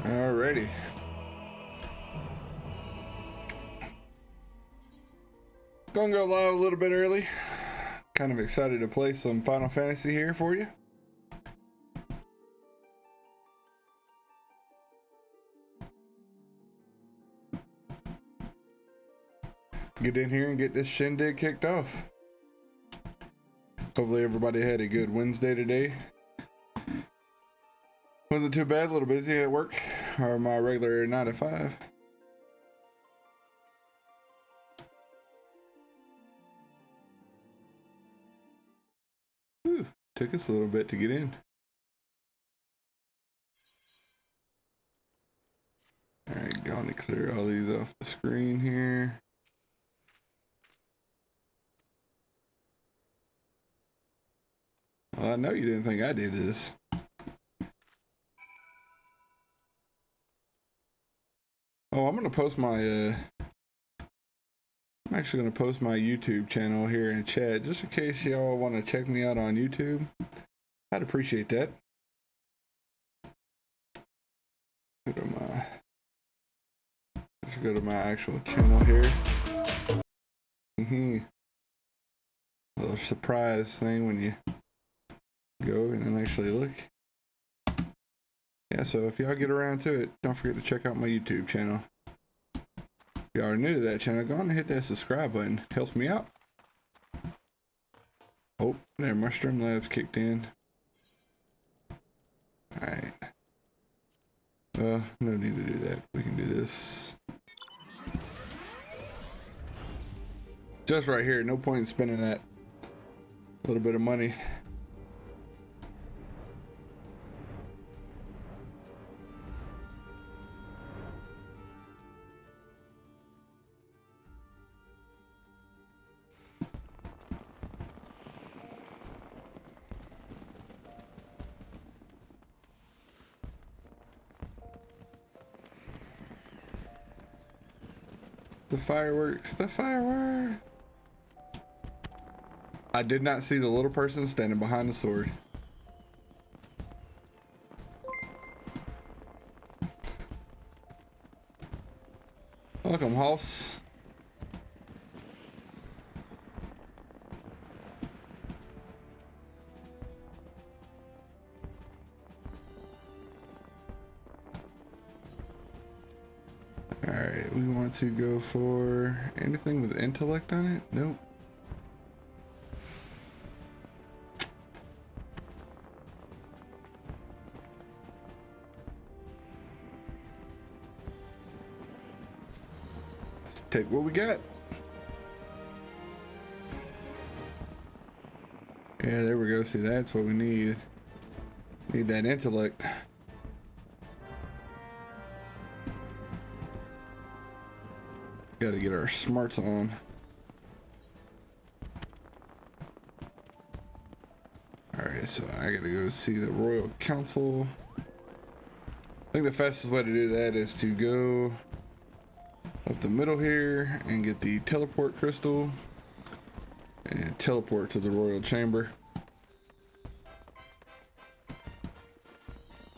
Alrighty. Gonna go live a little bit early. Kind of excited to play some Final Fantasy here for you. Get in here and get this shindig kicked off. Hopefully everybody had a good Wednesday today. Wasn't too bad, a little busy at work, or my regular 9 to 5. Whew, took us a little bit to get in. Alright, going to clear all these off the screen here. Well, I know you didn't think I did this. Oh, I'm gonna post my I'm actually gonna post my YouTube channel here in chat just in case y'all want to check me out on YouTube. I'd appreciate that. Go to my actual channel here. A little surprise thing when you go and actually look. Yeah, so if y'all get around to it, don't forget to check out my YouTube channel. If y'all are new to that channel, go on and hit that subscribe button. It helps me out. Oh, there, my Streamlabs kicked in. Alright. No need to do that. We can do this. Just right here, no point in spending that little bit of money. The fireworks, the fireworks. I did not see the little person standing behind the sword. Welcome, Hoss. Alright, we want to go for anything with intellect on it? Nope. Take what we got. Yeah, there we go. See, that's what we need. Need that intellect. Got to get our smarts on. Alright, so I gotta go see the Royal Council. I think the fastest way to do that is to go up the middle here and get the teleport crystal and teleport to the Royal Chamber.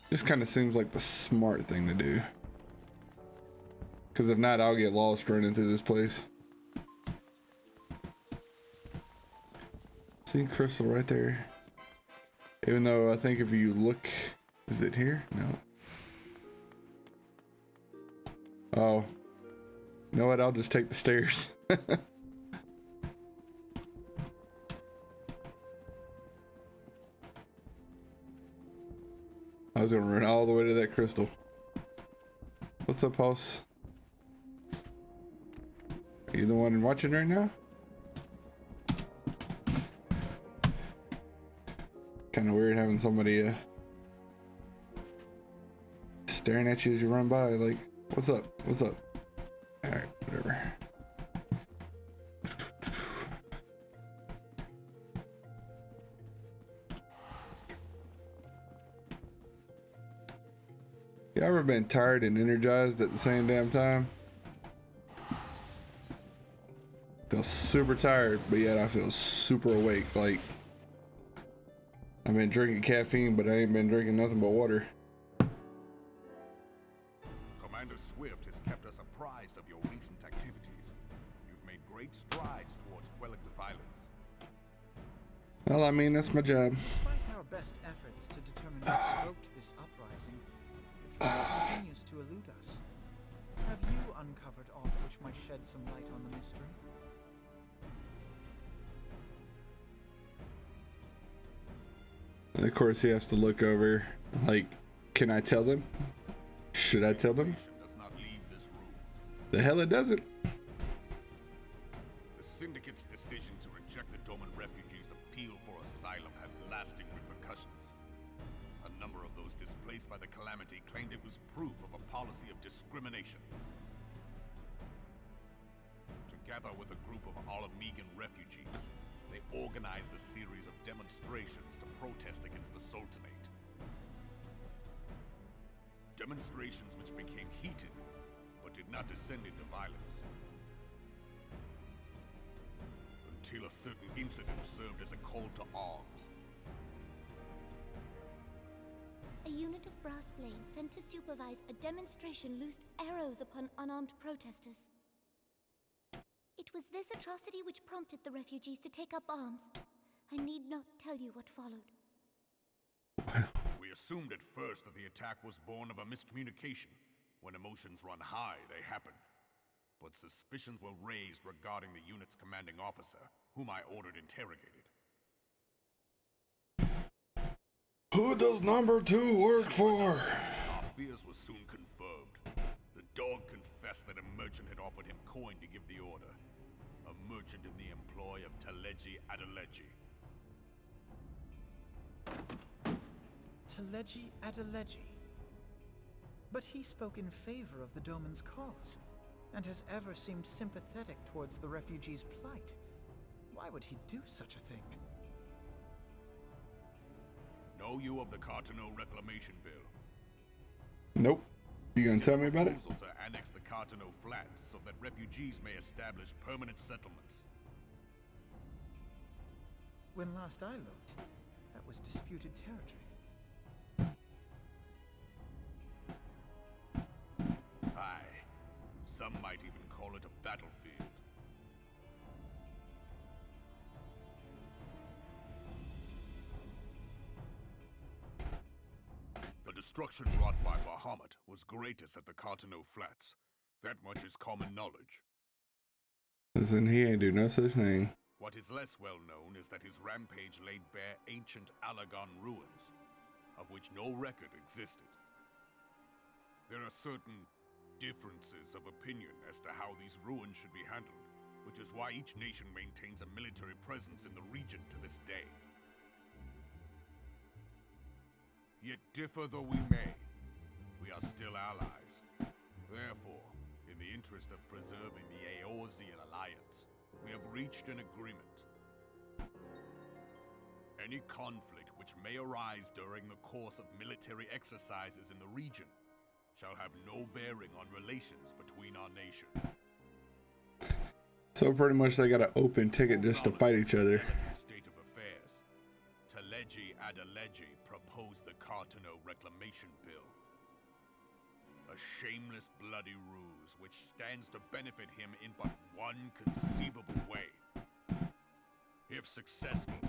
Just kind of seems like the smart thing to do. Because if not, I'll get lost running through this place. See crystal right there. Even though I think if you look, is it here? No. Oh. You know what? I'll just take the stairs. I was gonna run all the way to that crystal. What's up, Hoss? Are you the one watching right now? Kind of weird having somebody staring at you as you run by. Like, what's up? What's up? All right, whatever. You ever been tired and energized at the same damn time? Feel super tired, but yet I feel super awake. Like, I've been drinking caffeine, but I ain't been drinking nothing but water. Commander Swift has kept us apprised of your recent activities. You've made great strides towards quelling the violence. Well, I mean, that's my job. Despite our best efforts to determine what provoked this uprising, the truth continues to elude us. Have you uncovered aught which might shed some light on the mystery? And of course, he has to look over. Like, can I tell them? Should I tell them? Does not leave this room. The hell it doesn't. The Syndicate's decision to reject the Doman refugees' appeal for asylum had lasting repercussions. A number of those displaced by the calamity claimed it was proof of a policy of discrimination. Together with a group of Alamegan refugees, they organized a series of demonstrations to protest against the Sultanate. Demonstrations which became heated, but did not descend into violence. Until a certain incident served as a call to arms. A unit of brass blades sent to supervise a demonstration loosed arrows upon unarmed protesters. It was this atrocity which prompted the refugees to take up arms. I need not tell you what followed. We assumed at first that the attack was born of a miscommunication. When emotions run high, they happen. But suspicions were raised regarding the unit's commanding officer, whom I ordered interrogated. Who does number 2 work for? Our fears were soon confirmed. The dog confessed that a merchant had offered him coin to give the order. A merchant in the employ of Teleji Adeleji. Teleji Adeleji. But he spoke in favor of the Doman's cause, and has ever seemed sympathetic towards the refugees' plight. Why would he do such a thing? Know you of the Cartano Reclamation Bill? Nope. You gonna tell me about it? Proposal to annex the Cartano Flats so that refugees may establish permanent settlements. When last I looked, that was disputed territory. Aye. Some might even call it a battlefield. The destruction wrought by Bahamut was greatest at the Cartano Flats. That much is common knowledge. Listen, he ain't do no such thing. What is less well known is that his rampage laid bare ancient Alagon ruins, of which no record existed. There are certain differences of opinion as to how these ruins should be handled, which is why each nation maintains a military presence in the region to this day. Yet differ though we may, we are still allies. Therefore, in the interest of preserving the Eorzean alliance, we have reached an agreement. Any conflict which may arise during the course of military exercises in the region shall have no bearing on relations between our nations. So pretty much they got an open ticket just to fight each other. State of affairs. Teleji Adeleji proposed the Cartano Reclamation Bill. A shameless bloody ruse which stands to benefit him in but one conceivable way. If successful,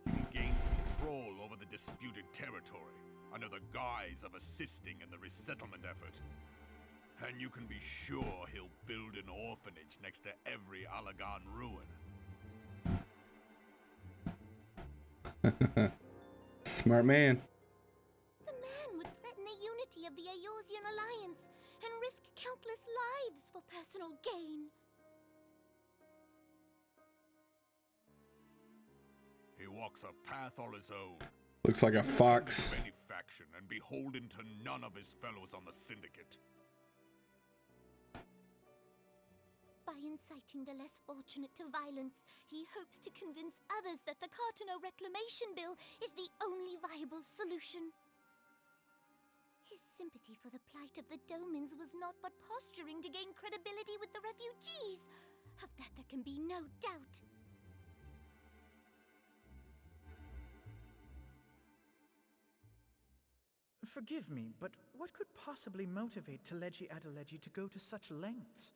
he will gain control over the disputed territory under the guise of assisting in the resettlement effort. And you can be sure he'll build an orphanage next to every Alagon ruin. Smart man. The man would threaten the unity of the Eorzean Alliance and risk countless lives for personal gain. He walks a path all his own. Looks like a fox. Of any faction and beholden to none of his fellows on the Syndicate. By inciting the less fortunate to violence, he hopes to convince others that the Cartano Reclamation Bill is the only viable solution. His sympathy for the plight of the Domans was not but posturing to gain credibility with the refugees. Of that there can be no doubt. Forgive me, but what could possibly motivate Teleji Adeleji to go to such lengths?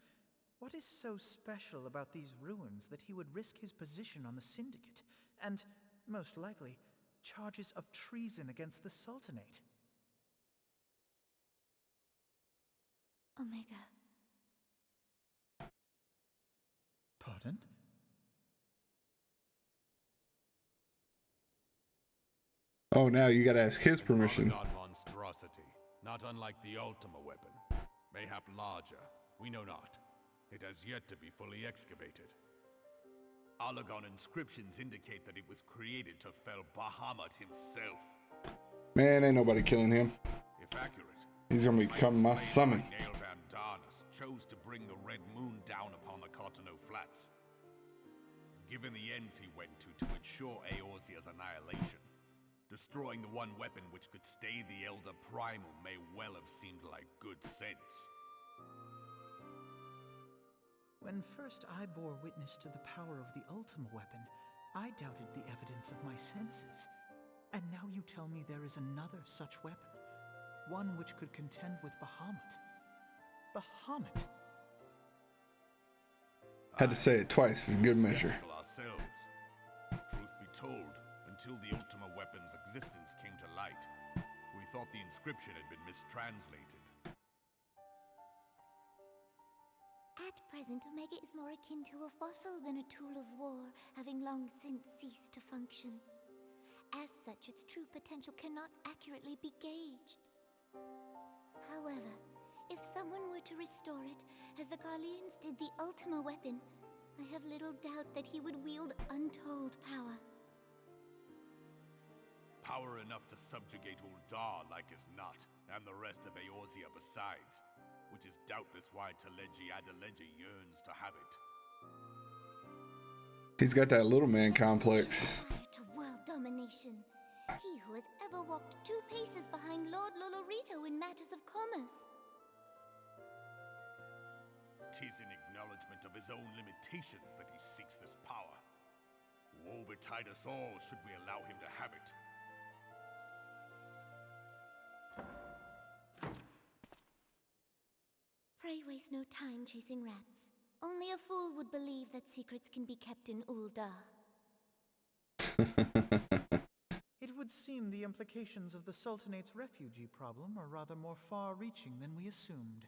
What is so special about these ruins that he would risk his position on the Syndicate, and, most likely, charges of treason against the Sultanate? Omega. Pardon? Oh, now you gotta ask his permission. Polygon monstrosity, not unlike the Ultima weapon. Mayhap larger, we know not. It has yet to be fully excavated. Allagon inscriptions indicate that it was created to fell Bahamut himself. Man, ain't nobody killing him. If accurate, He's gonna become my summon. Nailbound Darnus chose to bring the Red Moon down upon the Cotonou Flats. Given the ends he went to ensure Eorzea's annihilation, destroying the one weapon which could stay the Elder Primal may well have seemed like good sense. When first I bore witness to the power of the Ultima weapon, I doubted the evidence of my senses. And now you tell me there is another such weapon, one which could contend with Bahamut. Bahamut! Had to say it twice for good measure. Skeptical ourselves. Truth be told, until the Ultima weapon's existence came to light, we thought the inscription had been mistranslated. At present, Omega is more akin to a fossil than a tool of war, having long since ceased to function. As such, its true potential cannot accurately be gauged. However, if someone were to restore it, as the Garleans did the Ultima weapon, I have little doubt that he would wield untold power. Power enough to subjugate Uldar like as not, and the rest of Eorzea besides, which is doubtless why Teleji Adeleji yearns to have it. He's got that little man complex. Aspire to world domination. He who has ever walked 2 paces behind Lord Lolorito in matters of commerce. 'Tis in acknowledgement of his own limitations that he seeks this power. Woe betide us all should we allow him to have it. Pray waste no time chasing rats. Only a fool would believe that secrets can be kept in Uldar. It would seem the implications of the Sultanate's refugee problem are rather more far-reaching than we assumed.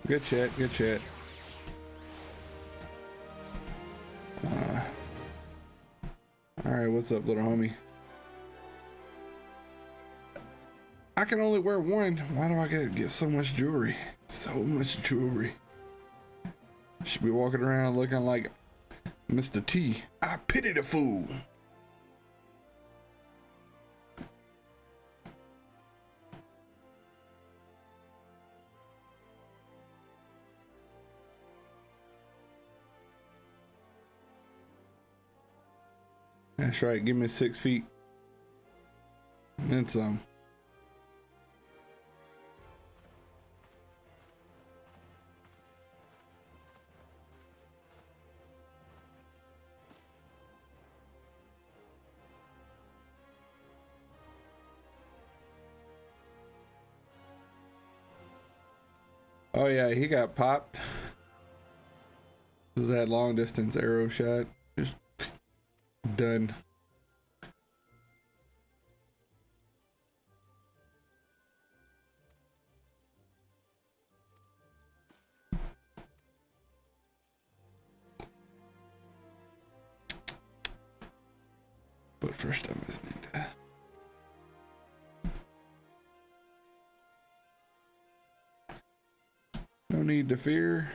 Good chat, good chat. Alright, what's up, little homie? I can only wear one. Why do I gotta get so much jewelry? So much jewelry. Should be walking around looking like Mr. T. I pity the fool. That's right, give me 6 feet. And some. Oh yeah, he got popped. It was that long distance arrow shot. Just done. But first I must need to... No need to fear.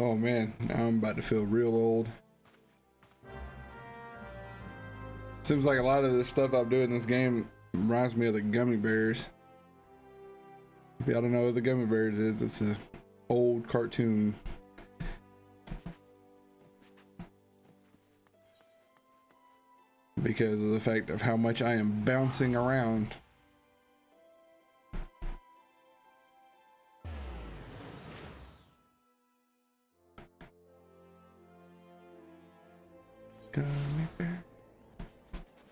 Oh man, now I'm about to feel real old. Seems like a lot of the stuff I'm doing in this game reminds me of the Gummy Bears. If y'all don't know what the Gummy Bears is, it's an old cartoon. Because of the fact of how much I am bouncing around. Gummy bear,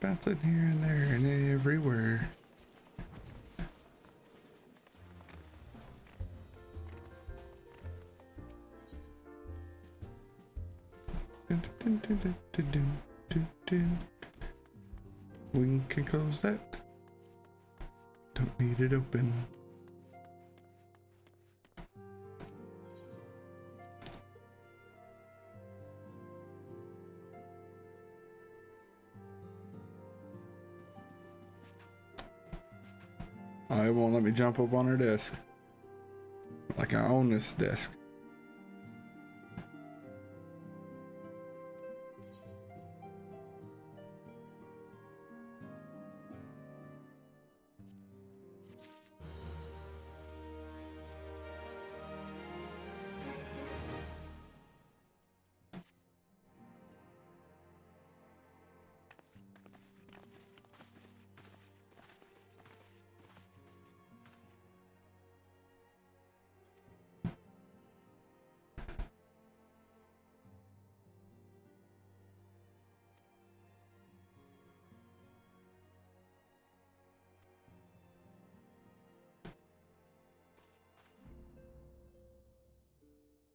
bouncing here and there and everywhere. Dun, dun, dun, dun, dun, dun, dun, dun. We can close that. Don't need it open. Oh, it won't let me jump up on her desk. Like I own this desk.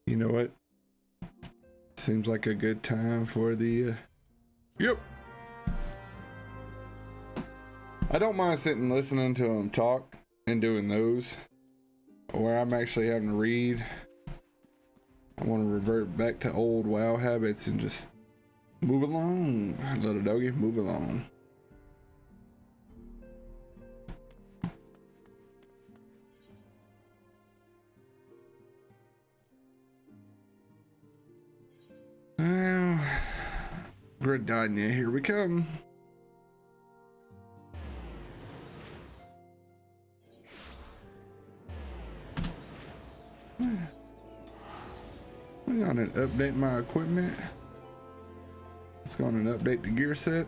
You know what? Seems like a good time for the yep. I don't mind sitting listening to them talk and doing those where I'm actually having to read. I want to revert back to old WoW habits and just move along, little doggy, move along. Well, Gridania, here we come. We're gonna update my equipment. Let's go on and update the gear set.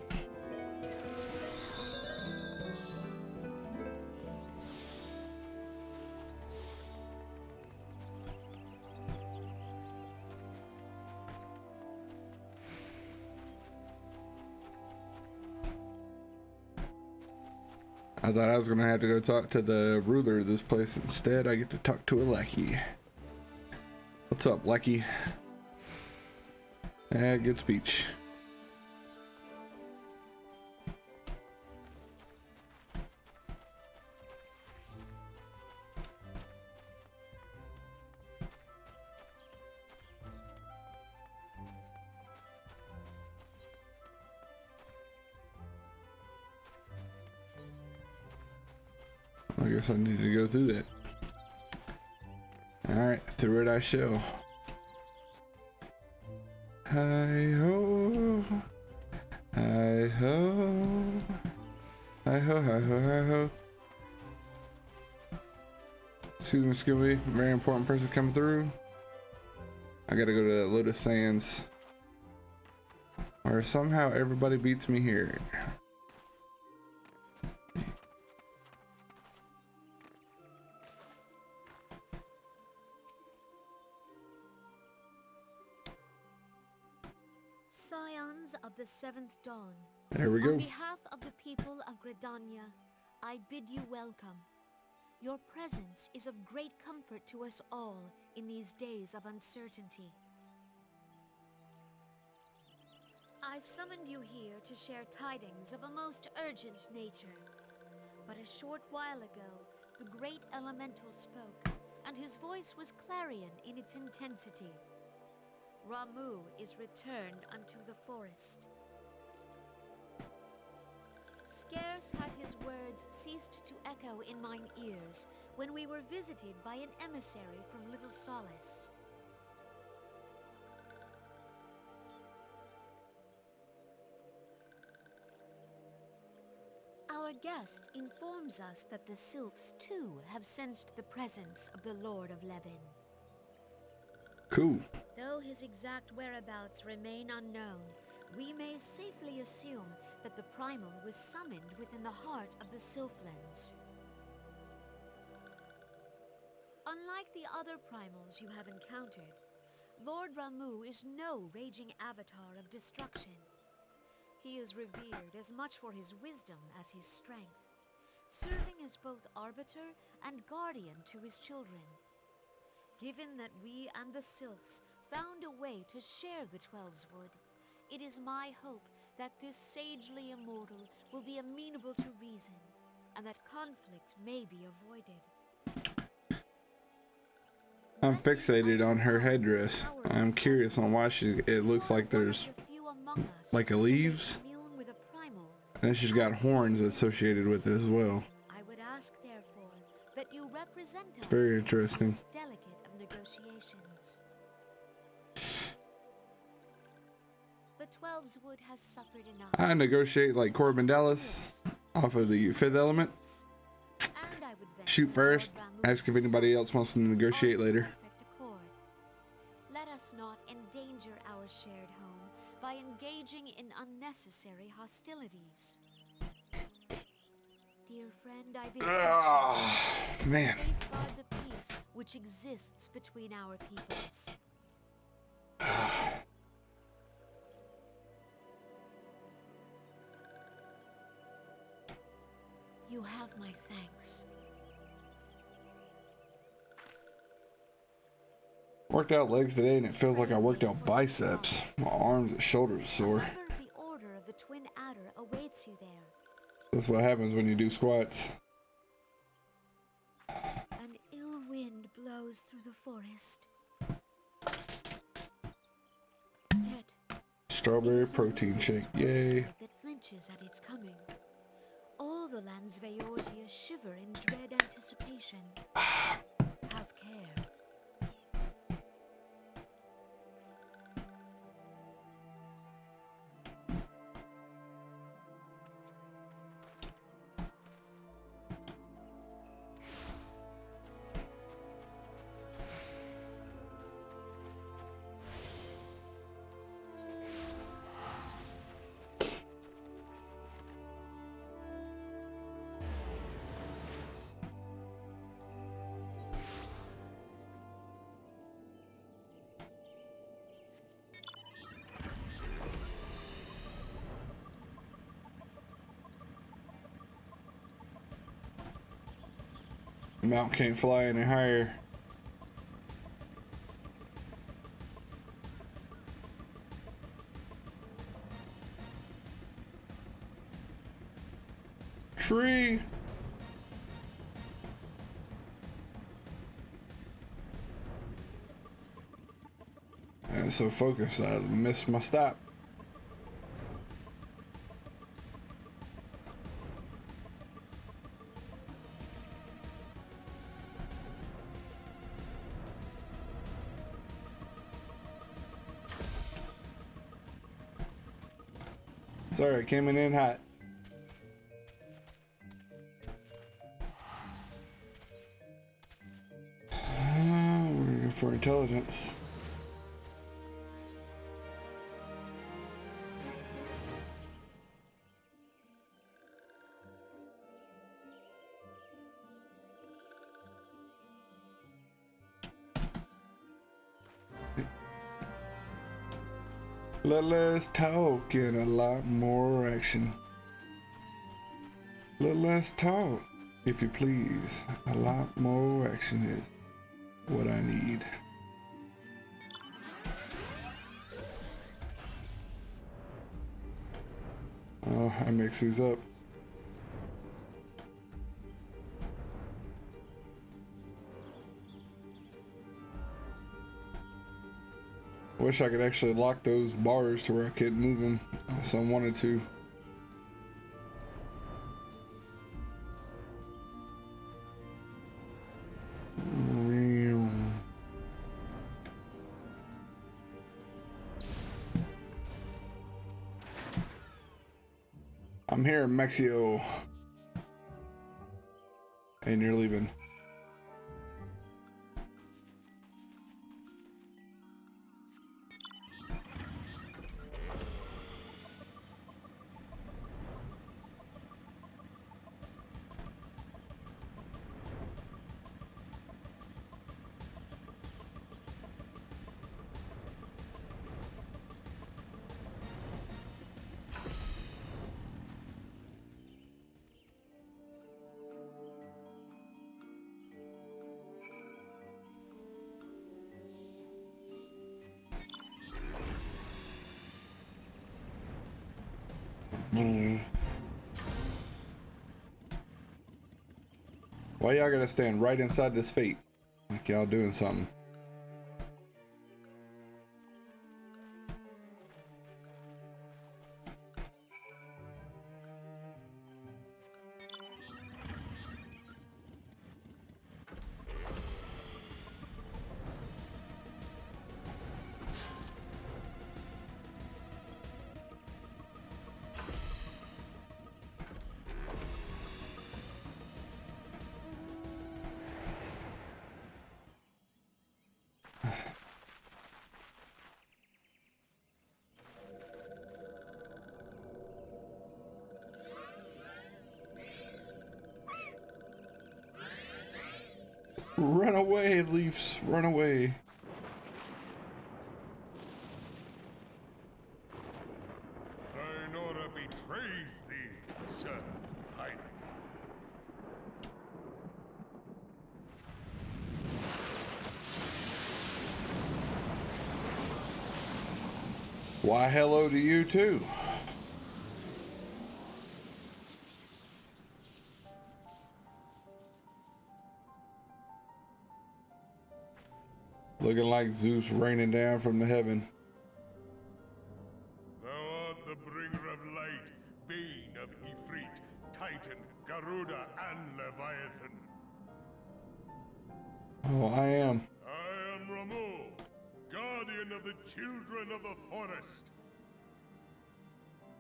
I thought I was gonna have to go talk to the ruler of this place. Instead, I get to talk to a lackey. What's up, lackey? Good speech. I guess I need to go through that. Alright, through it I shall. Hi ho, hi ho, hi ho, hi ho, hi ho. Excuse me, Scooby. Very important person coming through. I gotta go to Lotus Sands, where somehow everybody beats me here. Scions of the Seventh Dawn. There we go. On behalf of the people of Gridania, I bid you welcome. Your presence is of great comfort to us all in these days of uncertainty. I summoned you here to share tidings of a most urgent nature. But a short while ago, the great elemental spoke, and his voice was clarion in its intensity. Ramuh is returned unto the forest. Scarce had his words ceased to echo in mine ears when we were visited by an emissary from Little Solace. Our guest informs us that the Sylphs too have sensed the presence of the Lord of Levin. Cool. Though his exact whereabouts remain unknown, we may safely assume that the Primal was summoned within the heart of the Sylphlands. Unlike the other Primals you have encountered, Lord Ramuh is no raging avatar of destruction. He is revered as much for his wisdom as his strength, serving as both arbiter and guardian to his children. Given that we and the Sylphs found a way to share the Twelves Wood, it is my hope that this sagely immortal will be amenable to reason, and that conflict may be avoided. I'm fixated on her headdress. I'm curious on why it looks like there's like a leaves, and then she's got horns associated with it as well. I would ask, therefore, that you represent us Very in this interesting. most delicate of negotiations. The Twelves Wood has suffered enough. I negotiate like Corbin Dallas off of the Fifth Element. And I would venture Shoot first, Lord Ramuh ask if anybody else wants to negotiate are in later. perfect accord. Let us not endanger our shared home by engaging in unnecessary hostilities. Dear friend, I beseech you, Man. safeguard the peace which exists between our peoples. You have my thanks. Worked out legs today and it feels like I worked out biceps. My arms and shoulders are sore. However, the order of the Twin Adder awaits you there. That's what happens when you do squats. An ill wind blows through the forest. Yet Strawberry it is protein only shake. the Yay. spirit that flinches at its coming. All the lands Vayorsia shiver in dread anticipation. Have care. Mount can't fly any higher. Tree. I'm so focused I missed my stop. Sorry, coming in hot. We're looking for intelligence. A lot less talk and a lot more action. A little less talk, if you please. A lot more action is what I need. Oh, I mix these up. Wish I could actually lock those bars to where I couldn't move them unless I wanted to. I'm here in Mexico. And you're leaving. Why y'all gotta stand right inside this fate? Like y'all doing something. Run away, Leafs, run away. Thine order betrays thee, servant of hiding. Why, hello to you too. Looking like Zeus raining down from the heaven. Thou art the bringer of light, bane of Ifrit, Titan, Garuda, and Leviathan. Oh, I am. I am Ramu, guardian of the children of the forest.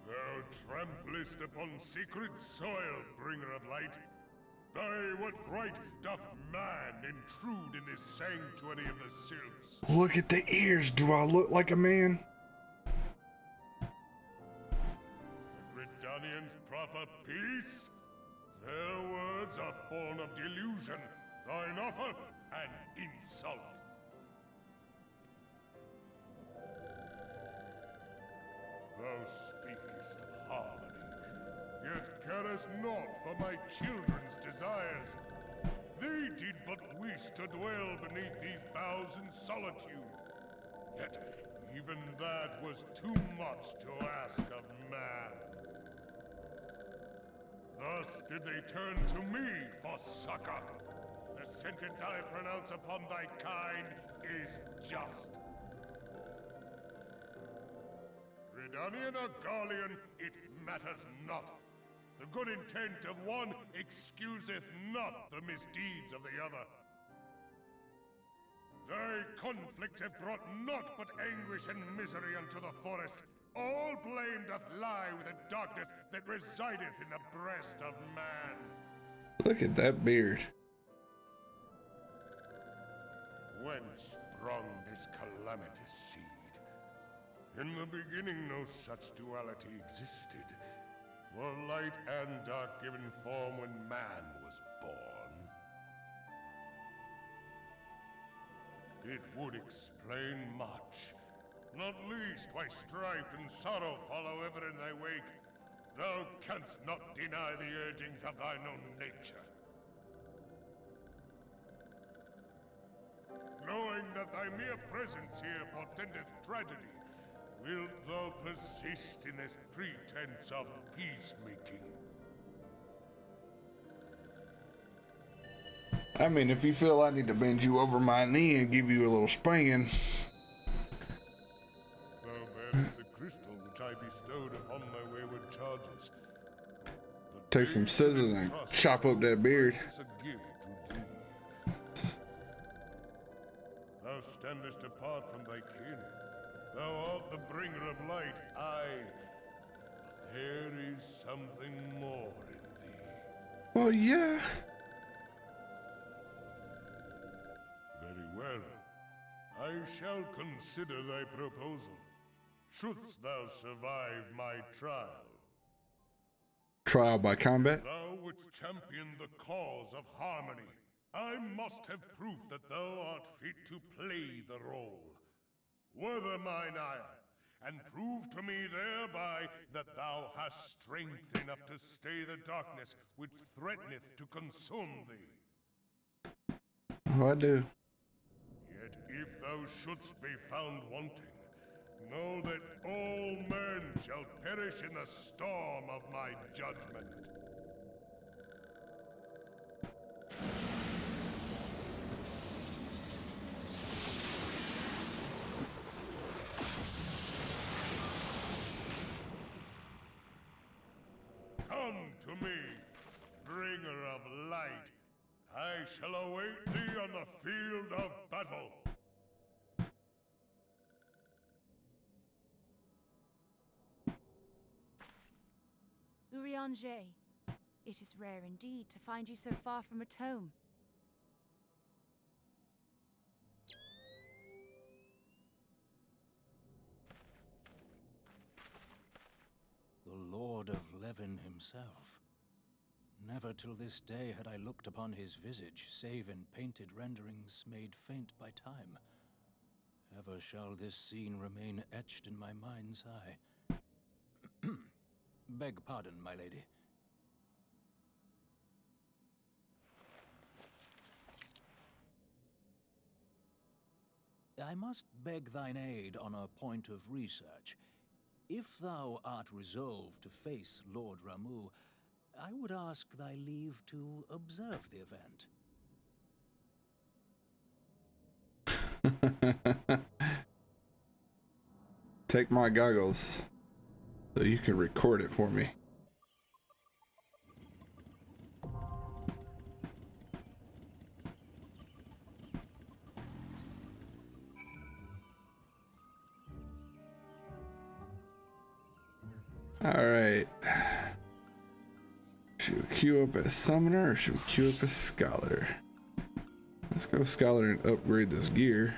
Thou tramplest upon sacred soil, bringer of light. By what right doth man intrude in this sanctuary of the sylphs? Look at the ears. Do I look like a man? The Gridanians proffer peace? Their words are born of delusion, thine offer an insult. Thou speakest of harmony, yet carest naught for my children's desires. They did but wish to dwell beneath these boughs in solitude. Yet even that was too much to ask of man. Thus did they turn to me for succor. The sentence I pronounce upon thy kind is just. Gridanian or Garlean, it matters not. The good intent of one excuseth not the misdeeds of the other. Thy conflicts have brought naught but anguish and misery unto the forest. All blame doth lie with the darkness that resideth in the breast of man. Look at that beard. Whence sprung this calamitous seed? In the beginning no such duality existed. Were light and dark given form when man was born? It would explain much. Not least why strife and sorrow follow ever in thy wake. Thou canst not deny the urgings of thine own nature. Knowing that thy mere presence here portendeth tragedy, wilt thou persist in this pretense of peacemaking? I mean, if you feel I need to bend you over my knee and give you a little springing. Thou bearest the crystal which I bestowed upon my wayward charges. Take some scissors and chop up that beard. It's a gift to thee. Thou standest apart from thy kin. Thou art the bringer of light, aye. But there is something more in thee. Well, yeah. I shall consider thy proposal, shouldst thou survive my trial. Trial by combat? Thou wouldst champion the cause of harmony. I must have proof that thou art fit to play the role. Wither mine ire, and prove to me thereby that thou hast strength enough to stay the darkness which threateneth to consume thee. Oh, I do. Yet if thou shouldst be found wanting, know that all men shall perish in the storm of my judgment. Come to me, bringer of light. I shall await thee on the field of battle. Urianger, it is rare indeed to find you so far from a tome. The Lord of Levin himself. Never till this day had I looked upon his visage, save in painted renderings made faint by time. Ever shall this scene remain etched in my mind's eye. Beg pardon, my lady. I must beg thine aid on a point of research. If thou art resolved to face Lord Ramuh, I would ask thy leave to observe the event. Take my goggles so you can record it for me. Alright. Should we queue up as summoner or should we queue up as scholar? Let's go scholar and upgrade this gear.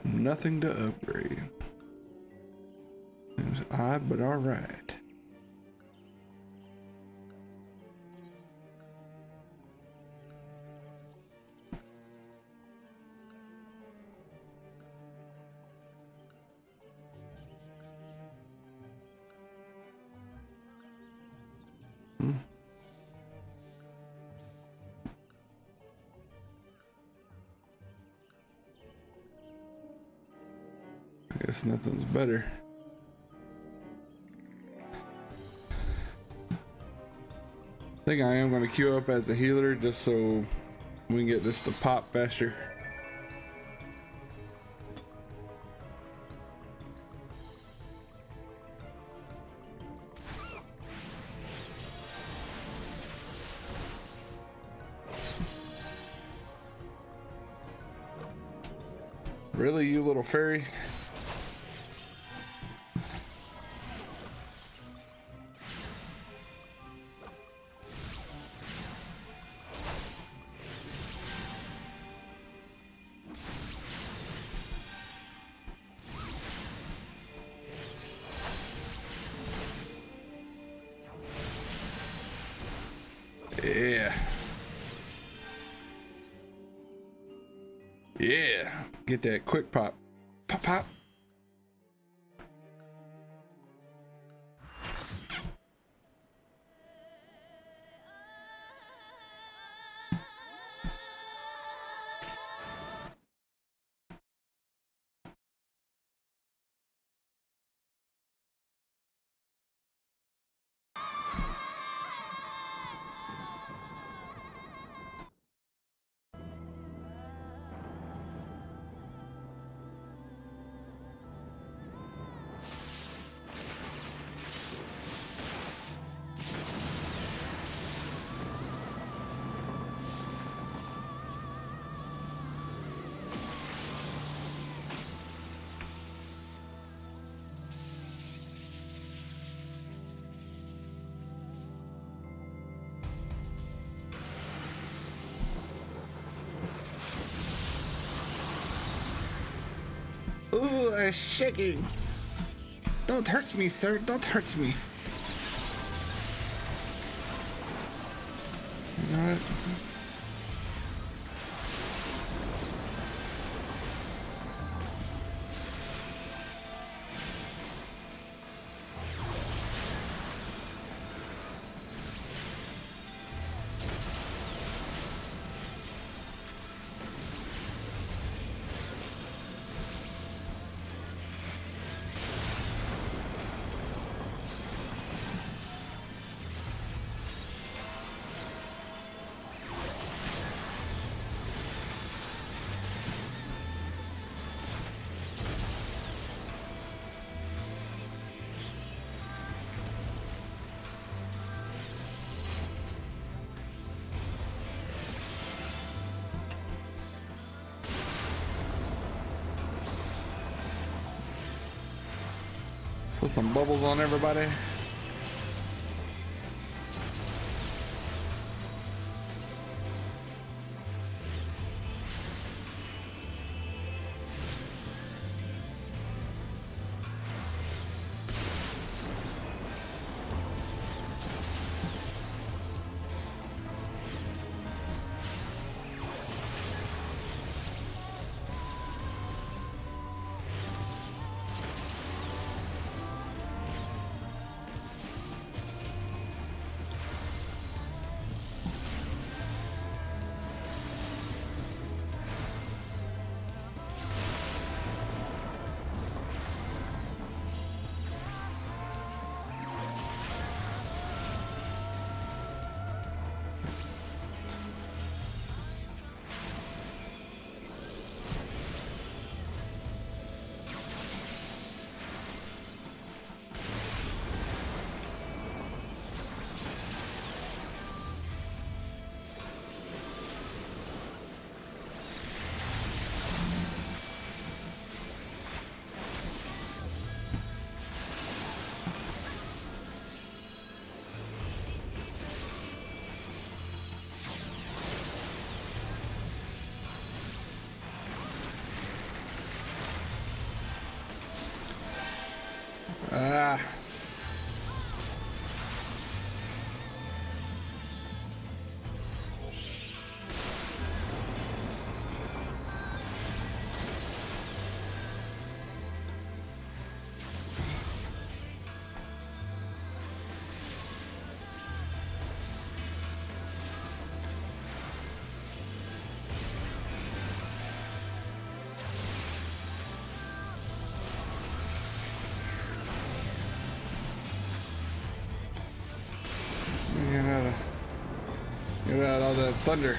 Nothing to upgrade. Seems odd, but alright. I guess nothing's better. I think I am going to queue up as a healer just so we can get this to pop faster. Really, you little fairy? Yeah. Yeah. Get that quick pop. Pop, pop. is shaking. Don't hurt me, sir. Don't hurt me. You know what? Put some bubbles on everybody. Ah. Get out all that thunder.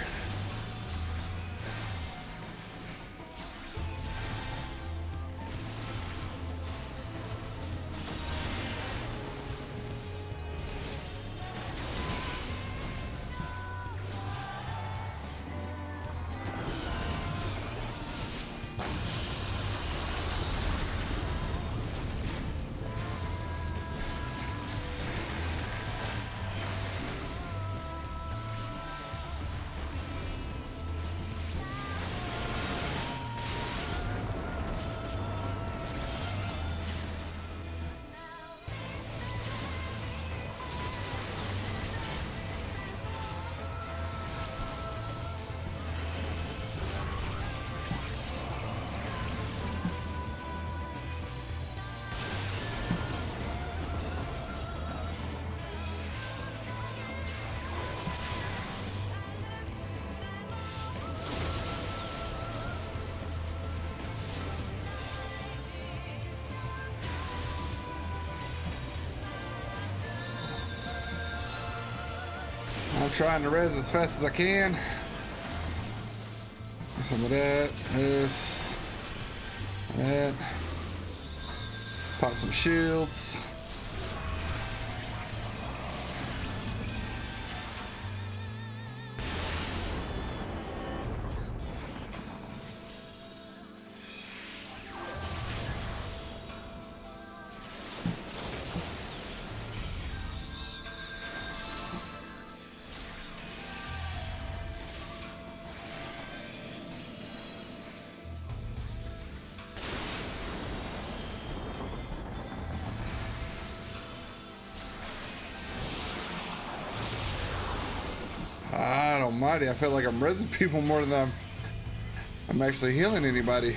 I'm trying to res as fast as I can. Some of that, this, that. Pop some shields. almighty, I feel like I'm rezzing people more than I'm actually healing anybody.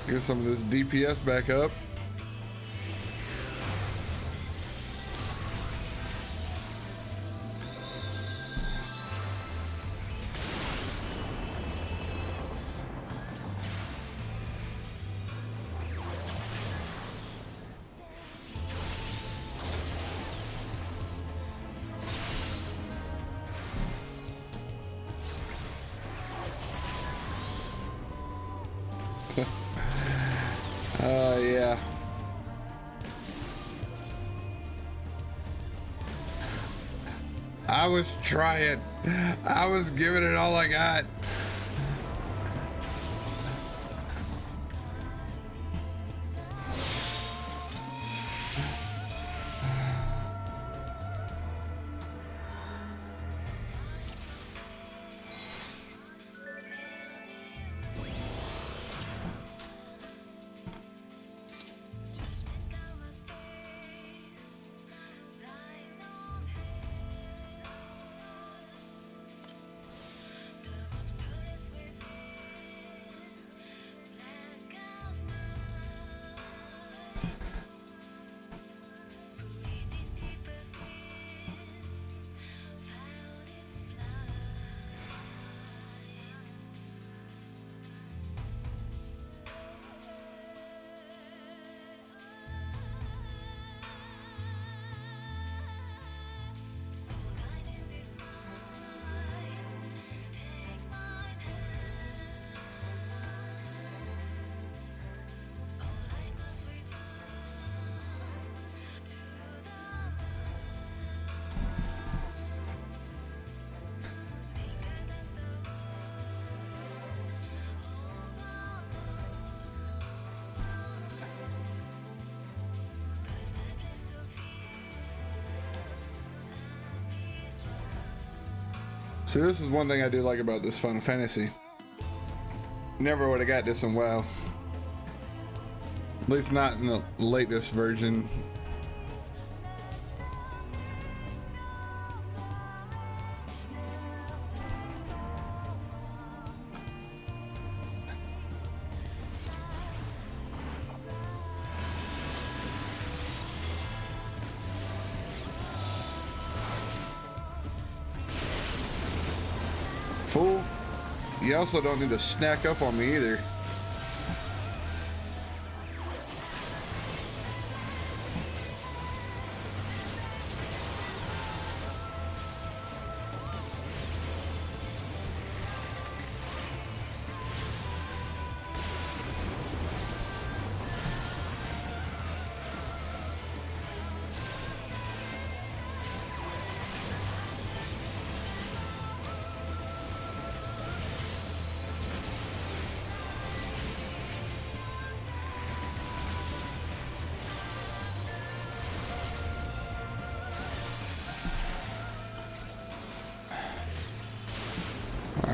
Get some of this DPS back up. Yeah. I was trying. I was giving it all I got. See, this is one thing I do like about this Final Fantasy. Never would have got this in WoW. At least not in the latest version. Fool, you also don't need to snack up on me either.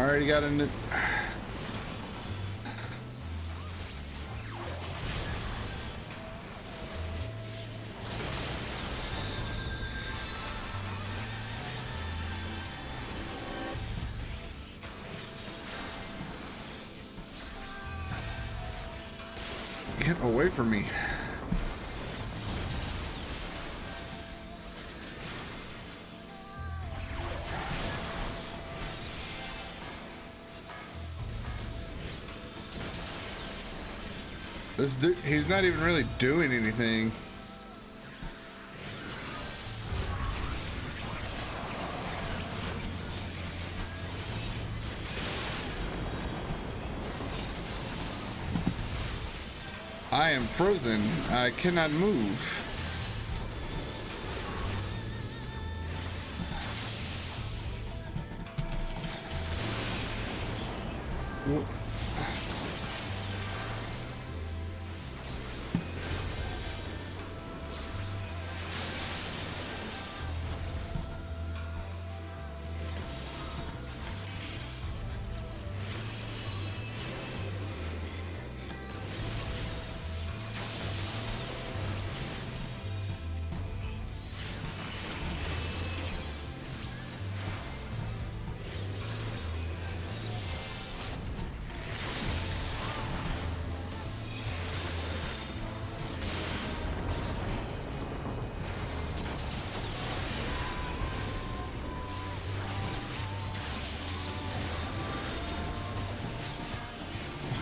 I already got a Get away from me. This dude, he's not even really doing anything. I am frozen. I cannot move.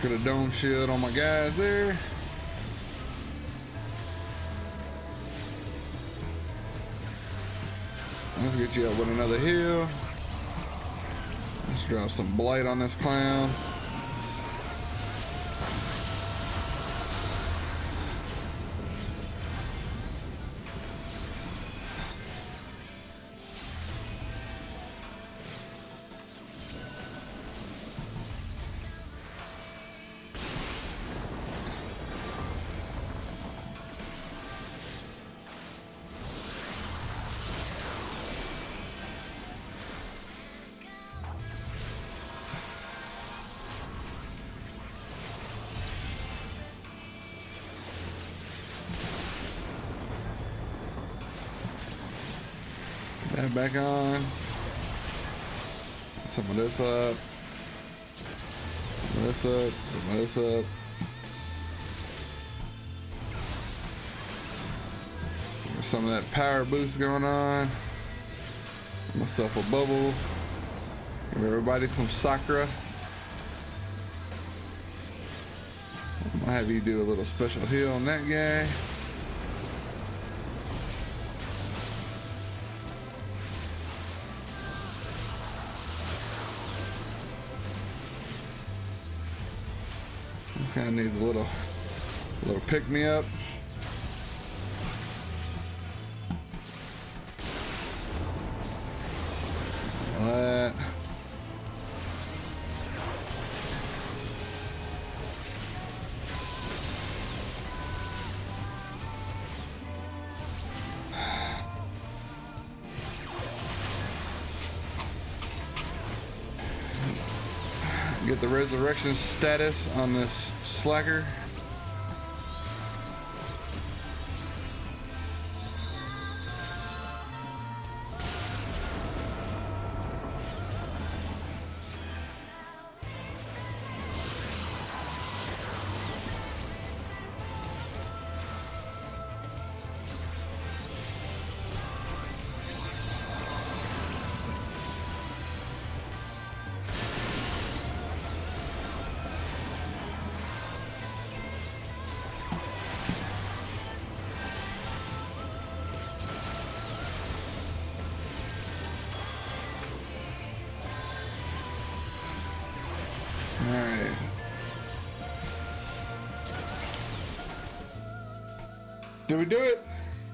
Let's get a dome shield on my guys there. Let's get you up with another heal. Let's drop some blight on this clown. That back on. Some of this up. Some of this up. Some of this up. Get some of that power boost going on. Give myself a bubble. Give everybody some Sakura. I'll have you do a little special heal on that guy. This guy needs a little pick me up. That. Get the resurrection status on this slacker. Alright. Did we do it?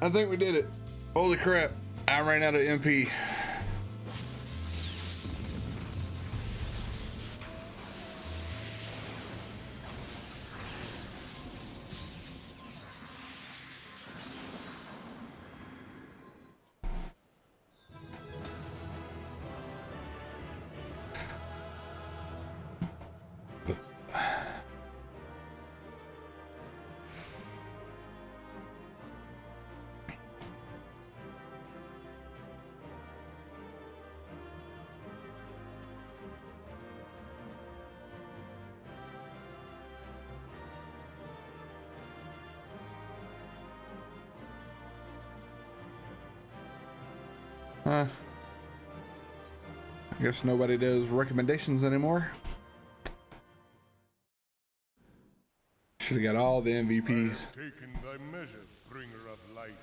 I think we did it. Holy crap. I ran out of MP. I guess nobody does recommendations anymore. Should have got all the MVPs. Taken thy measure, bringer of light.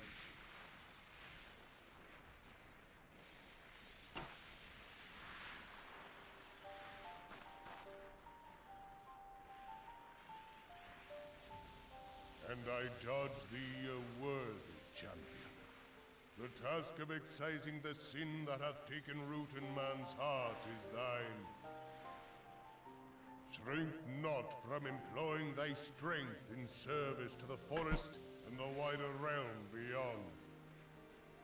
And I judge thee a worthy champion. The task of excising the sin that hath taken root in man's heart is thine. Shrink not from employing thy strength in service to the forest and the wider realm beyond.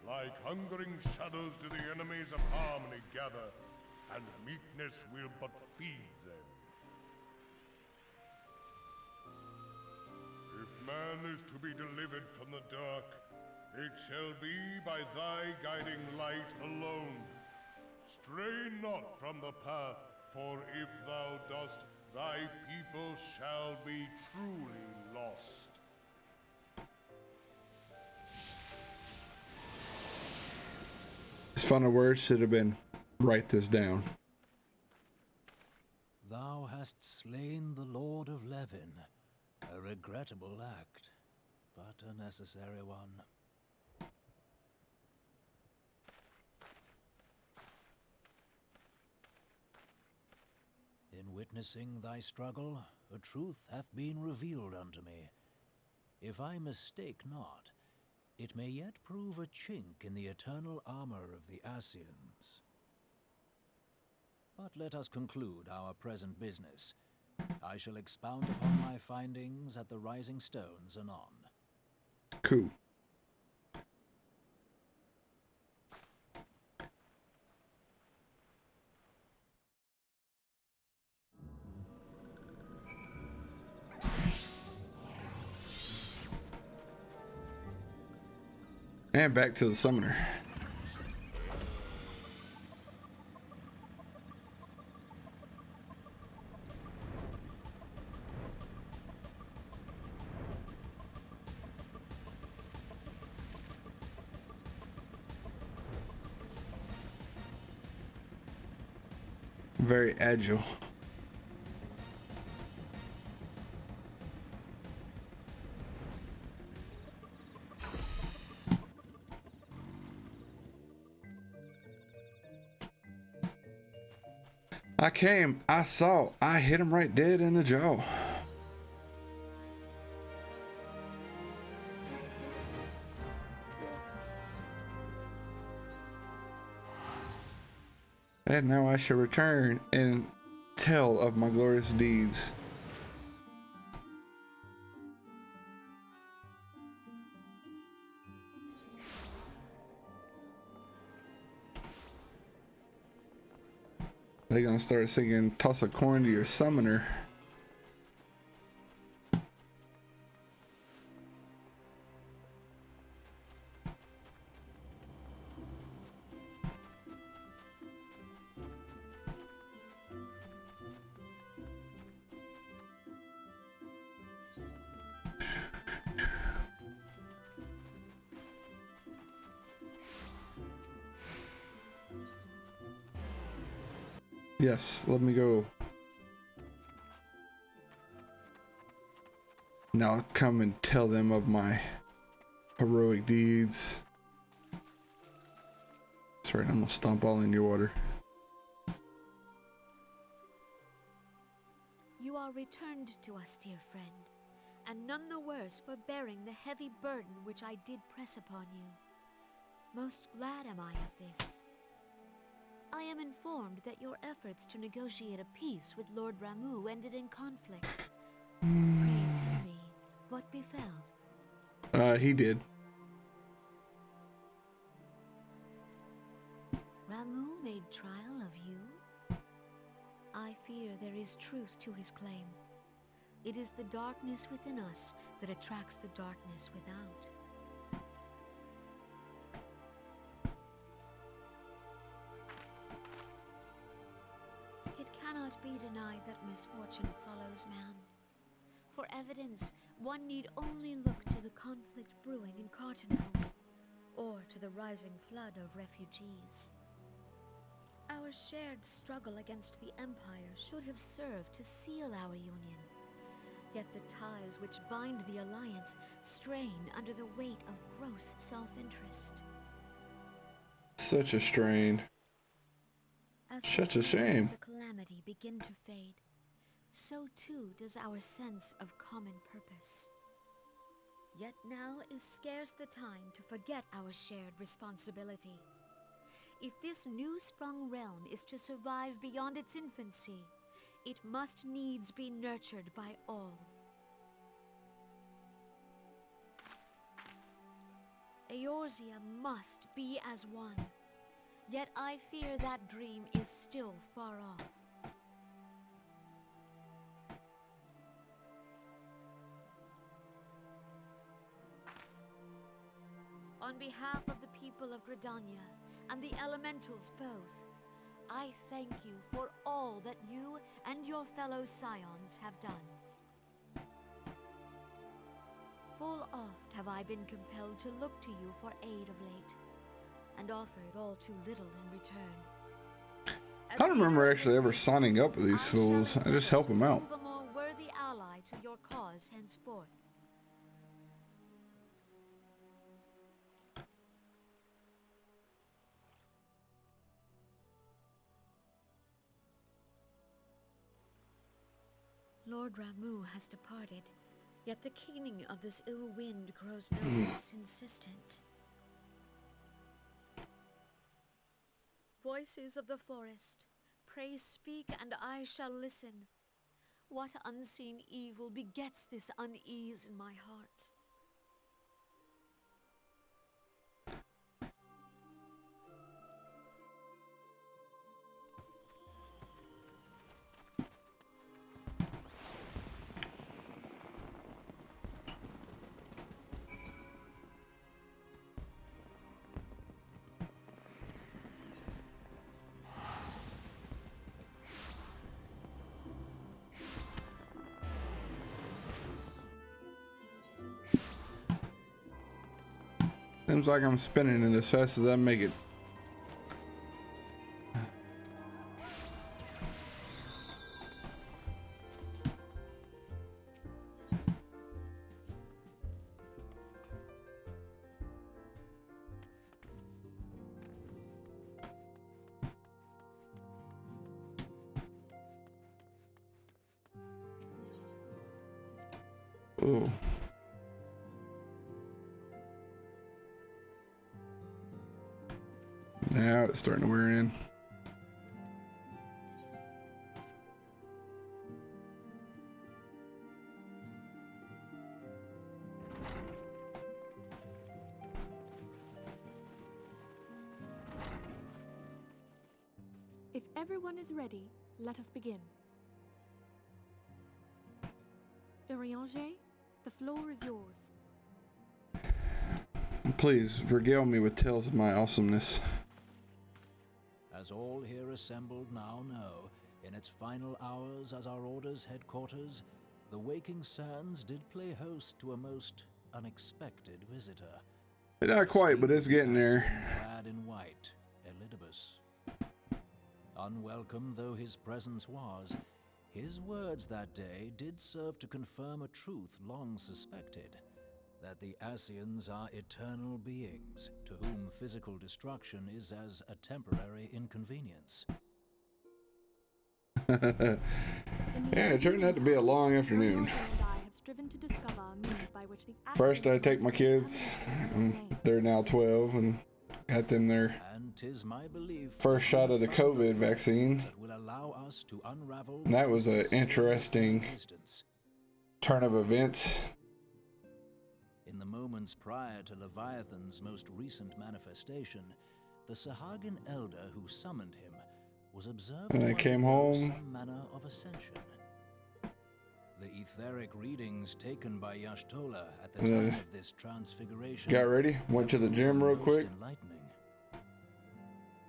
Like hungering shadows do the enemies of harmony gather, and meekness will but feed them. If man is to be delivered from the dark, it shall be by thy guiding light alone. Stray not from the path, for if thou dost, thy people shall be truly lost. His final words should have been, write this down. Thou hast slain the Lord of Levin. A regrettable act, but a necessary one. In witnessing thy struggle, a truth hath been revealed unto me. If I mistake not, it may yet prove a chink in the eternal armor of the Ascians. But let us conclude our present business. I shall expound upon my findings at the Rising Stones anon. Cool. And back to the summoner. Very agile. I came, I saw, I hit him right dead in the jaw. And now I shall return and tell of my glorious deeds. They're gonna start singing "Toss a Coin to Your Summoner." Yes, let me go. Now come and tell them of my heroic deeds. That's right, I'm gonna stomp all in your water. You are returned to us, dear friend, and none the worse for bearing the heavy burden which I did press upon you. Most glad am I of this. I am informed that your efforts to negotiate a peace with Lord Ramuh ended in conflict. Pray tell me, what befell? He did. Ramuh made trial of you? I fear there is truth to his claim. It is the darkness within us that attracts the darkness without. It cannot be denied that misfortune follows man. For evidence, one need only look to the conflict brewing in Carteneau, or to the rising flood of refugees. Our shared struggle against the Empire should have served to seal our union. Yet the ties which bind the Alliance strain under the weight of gross self-interest. Such a strain. As Such the a symbols shame. of the calamity begin to fade, so too does our sense of common purpose. Yet now is scarce the time to forget our shared responsibility. If this new-sprung realm is to survive beyond its infancy, it must needs be nurtured by all. Eorzea must be as one. Yet I fear that dream is still far off. On behalf of the people of Gridania and the Elementals both, I thank you for all that you and your fellow Scions have done. Full oft have I been compelled to look to you for aid of late, and offered all too little in return. I don't remember actually ever signing up with these fools. I just help them out. Prove a more worthy ally to your cause henceforth. Lord Ramu has departed, yet the keening of this ill wind grows no less insistent. Voices of the forest, pray speak and I shall listen. What unseen evil begets this unease in my heart? Seems like I'm spinning it as fast as I make it. Ooh. Now it's starting to wear in. If everyone is ready, let us begin. Urianger, the floor is yours. Please regale me with tales of my awesomeness. As all here assembled now know, in its final hours as our Order's headquarters, the Waking Sands did play host to a most unexpected visitor. Not quite, but it's getting there. Clad in white, Elidibus. Unwelcome though his presence was, his words that day did serve to confirm a truth long suspected, that the Ascians are eternal beings, to whom physical destruction is as a temporary inconvenience. Yeah, it turned out to be a long afternoon. First I take my kids, they're now 12, and got them their And 'tis my belief first shot of the COVID vaccine. that will allow us to unravel And that was an interesting existence. turn of events. In the moments prior to Leviathan's most recent manifestation, the Sahagin elder who summoned him was observed And I to came undergo home. some manner of ascension. The etheric readings taken by Yashtola at the time of this transfiguration Got ready, went to the gym real most quick, enlightening.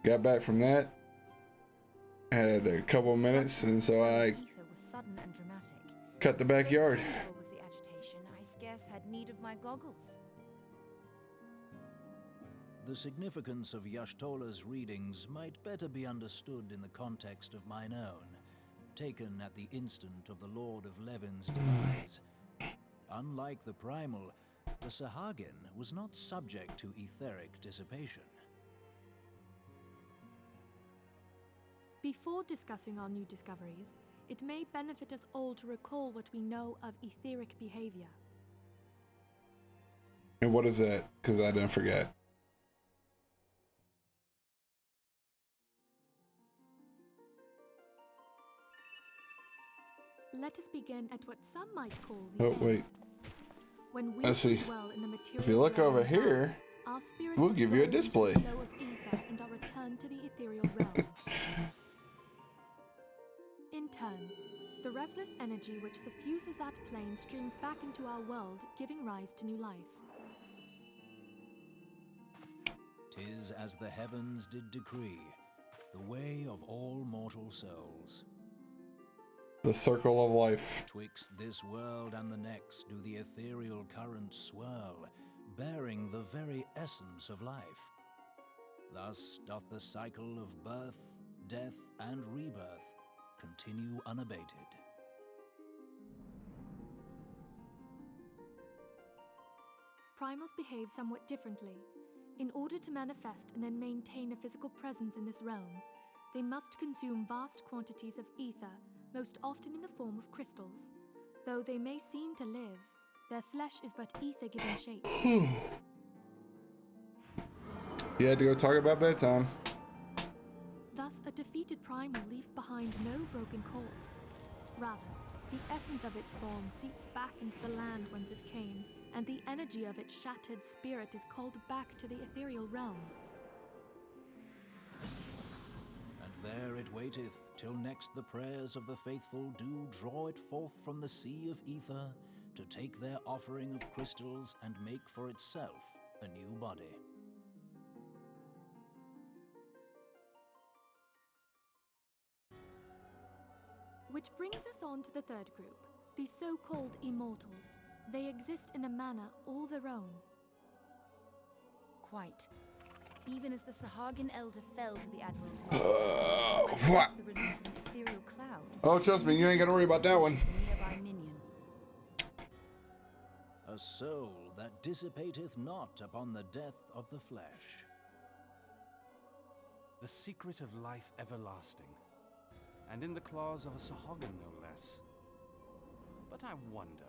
got back from that, had a couple of minutes, and so I Ether was sudden and dramatic. cut the backyard. So terrible was the agitation, I scarce had need of my goggles. The significance of Yashtola's readings might better be understood in the context of mine own, taken at the instant of the Lord of Levin's demise. Unlike the Primal, the Sahagin was not subject to etheric dissipation. Before discussing our new discoveries, it may benefit us all to recall what we know of etheric behavior. And what is that? Because I didn't forget. Let us begin at what some might call the Oh, end. wait. When we Let's see. dwell in the material If you look realm over of here, our spirits we'll give you a absorb into display. the flow of ether and are returned to the ethereal realm. In turn, the restless energy which suffuses that plane streams back into our world, giving rise to new life. 'Tis as the heavens did decree, the way of all mortal souls. The circle of life. Twixt this world and the next do the ethereal currents swirl, bearing the very essence of life. Thus doth the cycle of birth, death, and rebirth continue unabated. Primals behave somewhat differently. In order to manifest and then maintain a physical presence in this realm, they must consume vast quantities of ether, most often in the form of crystals. Though they may seem to live, their flesh is but ether given shape. You had to go talk about bedtime. Thus, a defeated primal leaves behind no broken corpse. Rather, the essence of its form seeps back into the land whence it came, and the energy of its shattered spirit is called back to the ethereal realm. And there it waiteth, till next the prayers of the faithful do draw it forth from the sea of ether, to take their offering of crystals and make for itself a new body. Which brings us on to the third group, the so-called Immortals. They exist in a manner all their own. Quite. Even as the Sahagin Elder fell to the Admiral's will, What? the release of an ethereal cloud. Oh, trust me, you ain't gotta worry about that one. Nearby minion. A soul that dissipateth not upon the death of the flesh. The secret of life everlasting, and in the claws of a Sahagin no less. But I wonder,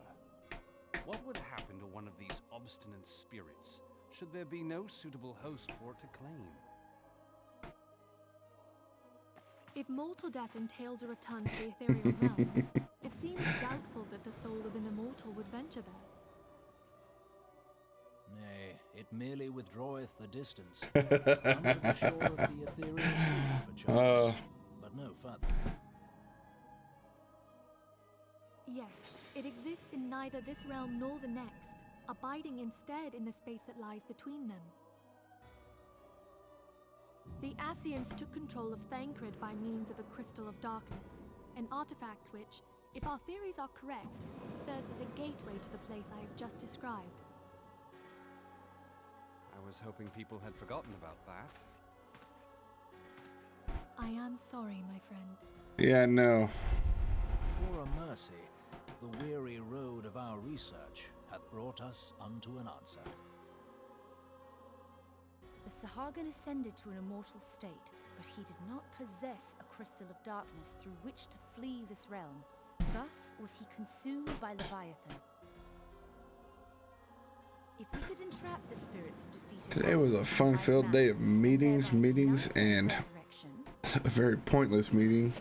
what would happen to one of these obstinate spirits, should there be no suitable host for it to claim? If mortal death entails a return to the ethereal realm, it seems doubtful that the soul of an immortal would venture there. Nay, it merely withdraweth the distance, unto the shore of the ethereal sea, perchance, but no further. Yes, it exists in neither this realm nor the next, abiding instead in the space that lies between them. The Ascians took control of Thancred by means of a Crystal of Darkness, an artifact which, if our theories are correct, serves as a gateway to the place I have just described. I was hoping people had forgotten about that. I am sorry, my friend. Yeah, no. For a mercy, the weary road of our research hath brought us unto an answer. The Sahagin ascended to an immortal state, but he did not possess a crystal of darkness through which to flee this realm. Thus was he consumed by Leviathan. If we could entrap the spirits of defeated Today was a fun-filled day of meetings, and a very pointless meeting.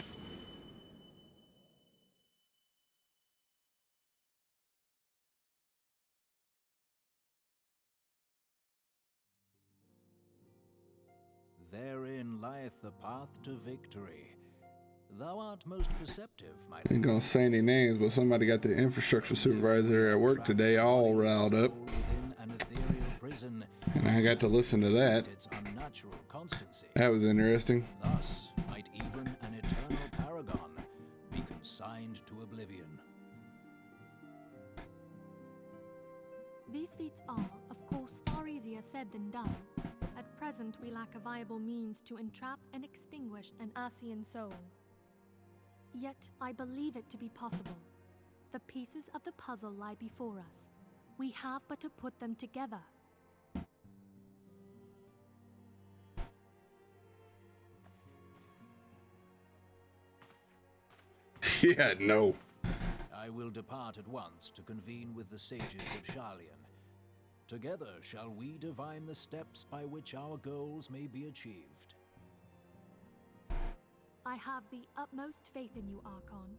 Therein lieth the path to victory. Thou art most perceptive, my I ain't gonna say any names, but somebody got the infrastructure supervisor at work today all riled up. within an ethereal prison, And I got to listen to that. its unnatural constancy. That was interesting. Thus might even an eternal paragon be consigned to oblivion. These feats are, of course, far easier said than done. At present, we lack a viable means to entrap and extinguish an Ascian soul. Yet, I believe it to be possible. The pieces of the puzzle lie before us. We have but to put them together. Yeah, no. I will depart at once to convene with the sages of Sharlayan. Together shall we divine the steps by which our goals may be achieved. I have the utmost faith in you, Archon.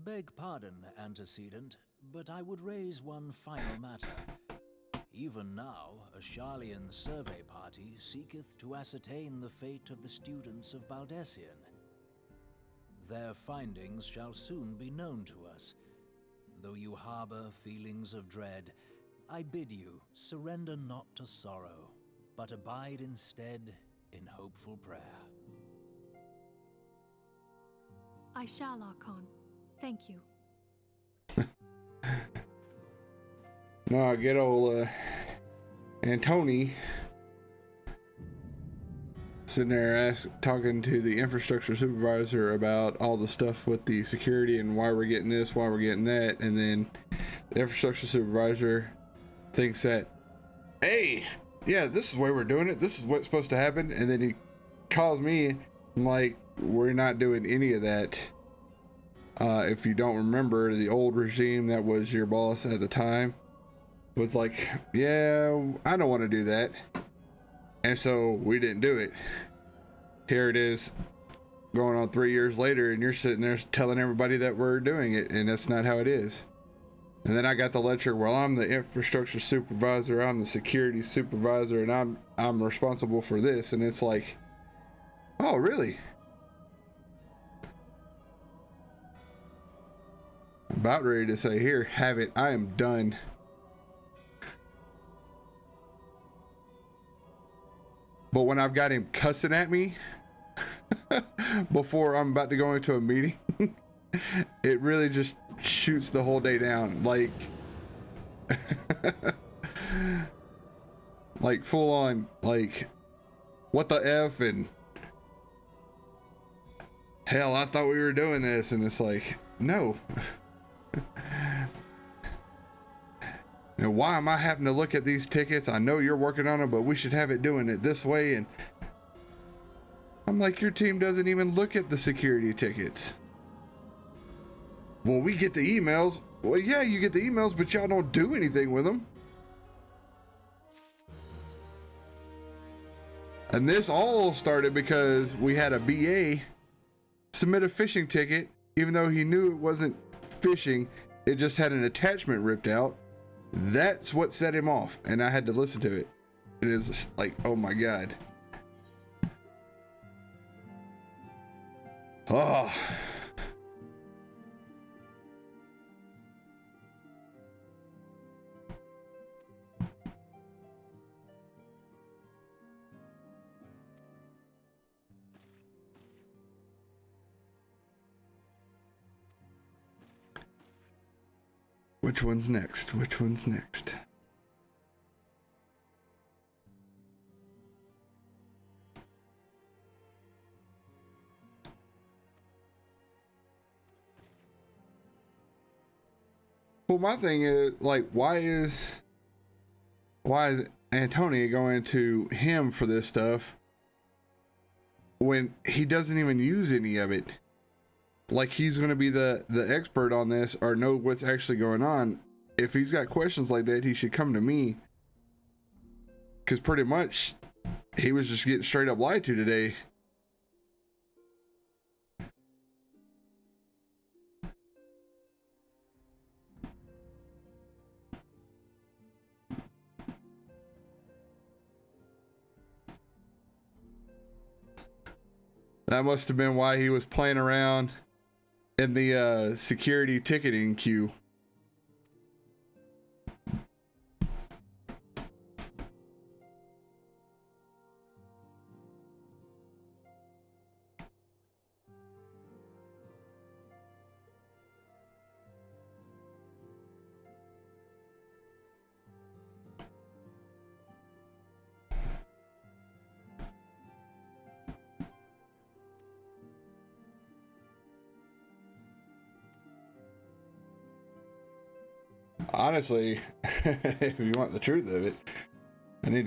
Beg pardon, antecedent, but I would raise one final matter. Even now, a Sharlayan survey party seeketh to ascertain the fate of the students of Baldesion. Their findings shall soon be known to us. Though you harbor feelings of dread, I bid you surrender not to sorrow, but abide instead in hopeful prayer. I shall, Archon. Thank you. No, I get old Antoni sitting there talking to the infrastructure supervisor about all the stuff with the security and why we're getting this, why we're getting that, and then the infrastructure supervisor thinks that, hey, yeah, this is the way we're doing it, this is what's supposed to happen, and then he calls me. I'm like, we're not doing any of that. If you don't remember, the old regime that was your boss at the time was like, yeah, I don't want to do that. And so we didn't do it. Here it is going on 3 years later, and you're sitting there telling everybody that we're doing it, and that's not how it is. And then I got the lecture, well, I'm the infrastructure supervisor, I'm the security supervisor, and I'm responsible for this. And it's like, oh, really? About ready to say, here, have it, I am done. But when I've got him cussing at me before I'm about to go into a meeting, it really just shoots the whole day down. Like, like full on, like, what the F, and hell, I thought we were doing this. And it's like, no. And why am I having to look at these tickets? I know you're working on them, but we should have it doing it this way. And I'm like, your team doesn't even look at the security tickets. Well, we get the emails. Well, yeah, you get the emails, but y'all don't do anything with them. And this all started because we had a BA submit a phishing ticket, even though he knew it wasn't phishing, it just had an attachment ripped out. That's what set him off, and I had to listen to it. It is like, oh my God. Oh. Which one's next? Which one's next? Well, my thing is, like, why is Antoni going to him for this stuff when he doesn't even use any of it? Like, he's going to be the expert on this or know what's actually going on. If he's got questions like that, he should come to me. Because pretty much, he was just getting straight up lied to today. That must have been why he was playing around in the security ticketing queue. Honestly, if you want the truth of it, I need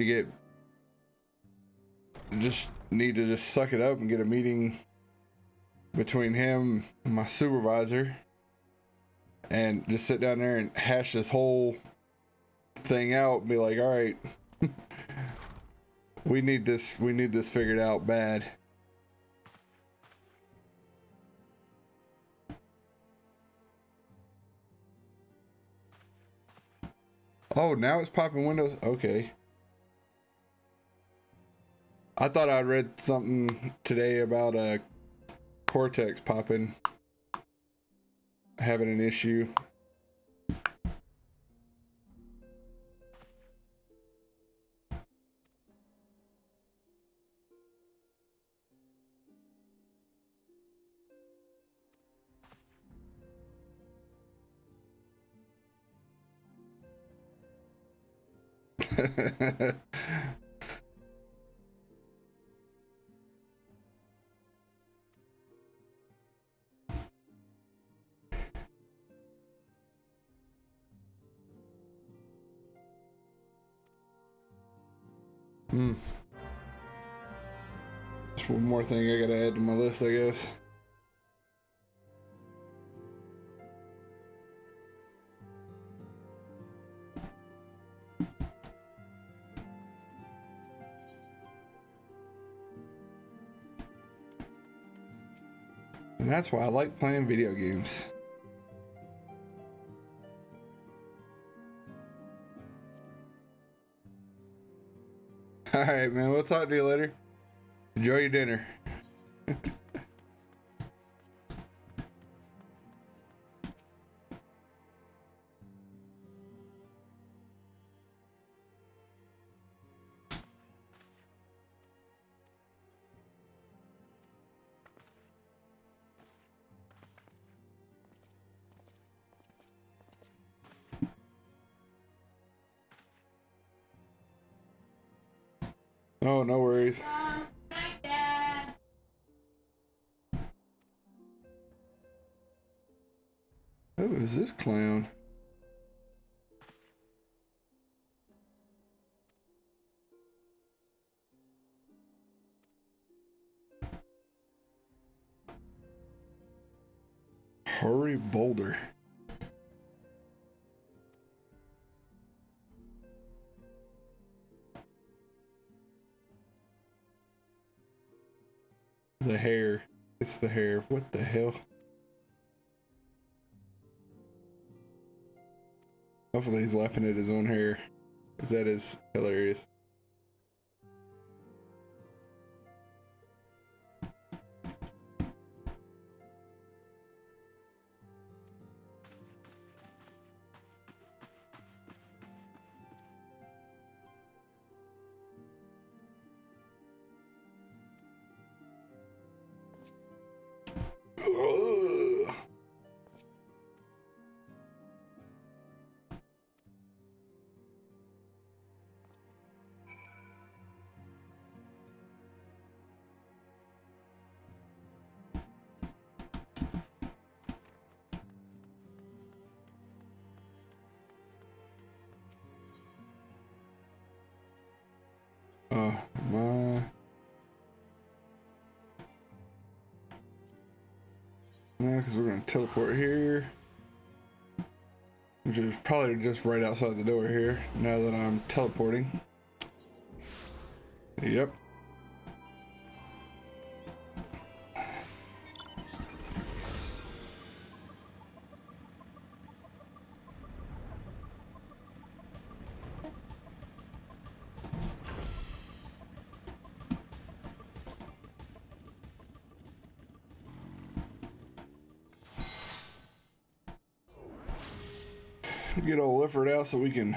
to just suck it up and get a meeting between him and my supervisor and just sit down there and hash this whole thing out and be like, all right, we need this figured out bad. Oh, now it's popping windows? Okay. I thought I read something today about Cortex popping, having an issue. Just one more thing I gotta add to my list, I guess. And that's why I like playing video games. Alright, man, we'll talk to you later. Enjoy your dinner. Oh, no worries. Who is this clown? Hurry Boulder. The hair. It's the hair. What the hell? Hopefully he's laughing at his own hair, because that is hilarious. Ugh. My. Yeah, because we're going to teleport here. Which is probably just right outside the door here, now that I'm teleporting. Yep. Get old Lifford out so we can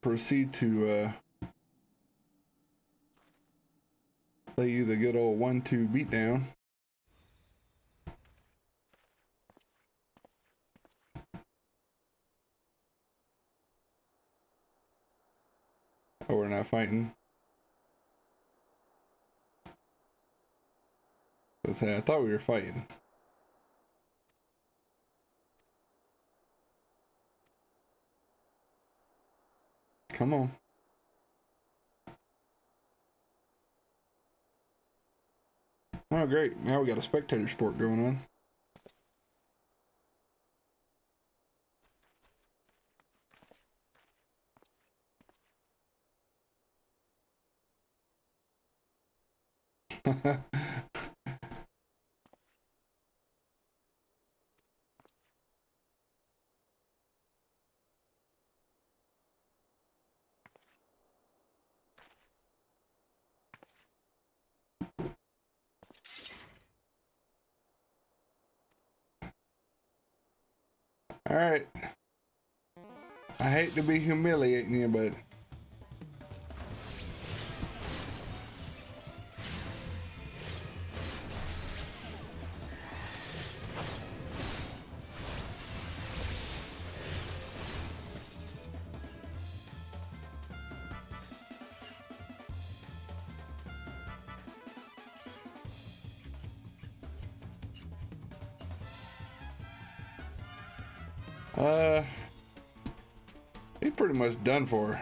proceed to play you the good old 1-2 beatdown. Oh, we're not fighting. I thought we were fighting. Come on. Oh, great. Now we got a spectator sport going on. All right. I hate to be humiliating you, but He's pretty much done for.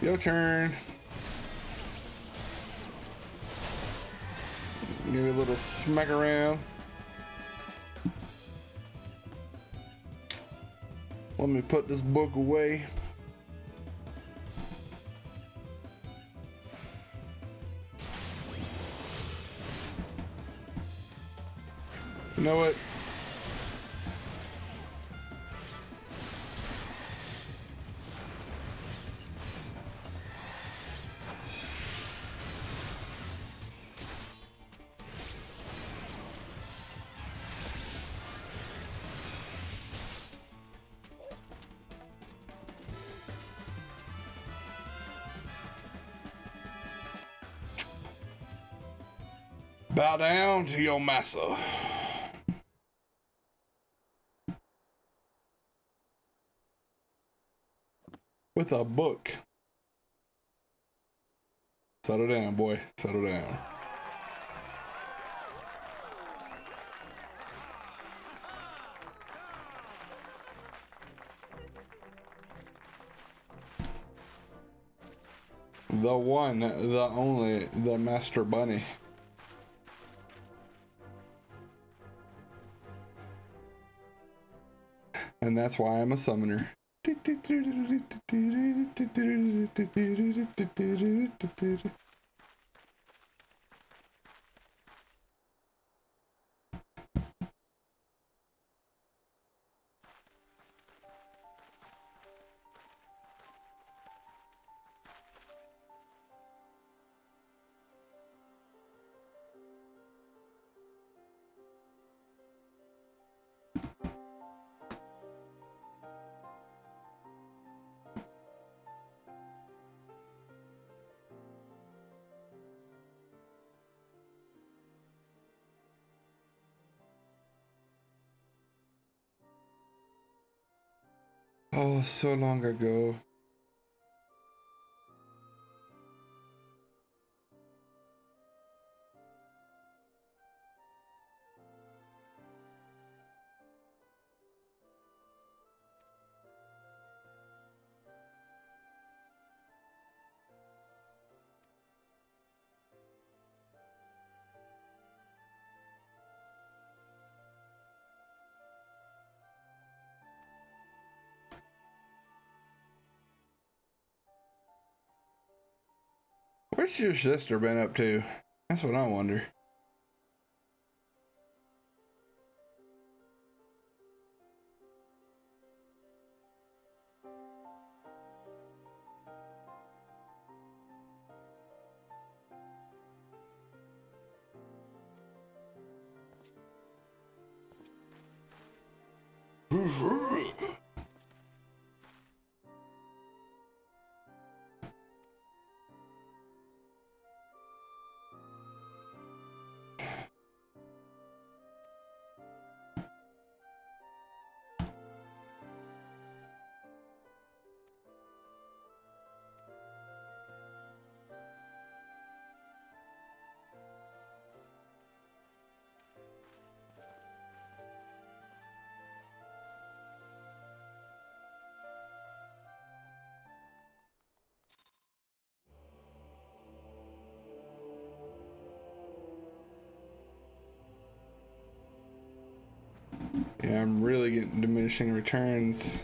Your turn. Give you a little smack around. Let me put this book away. You know what? Bow down to your master. With a book. Settle down, boy. Settle down. The one, the only, the Master Bunny. And that's why I'm a summoner. Oh, so long ago. What's your sister been up to? That's what I wonder. Yeah, I'm really getting diminishing returns.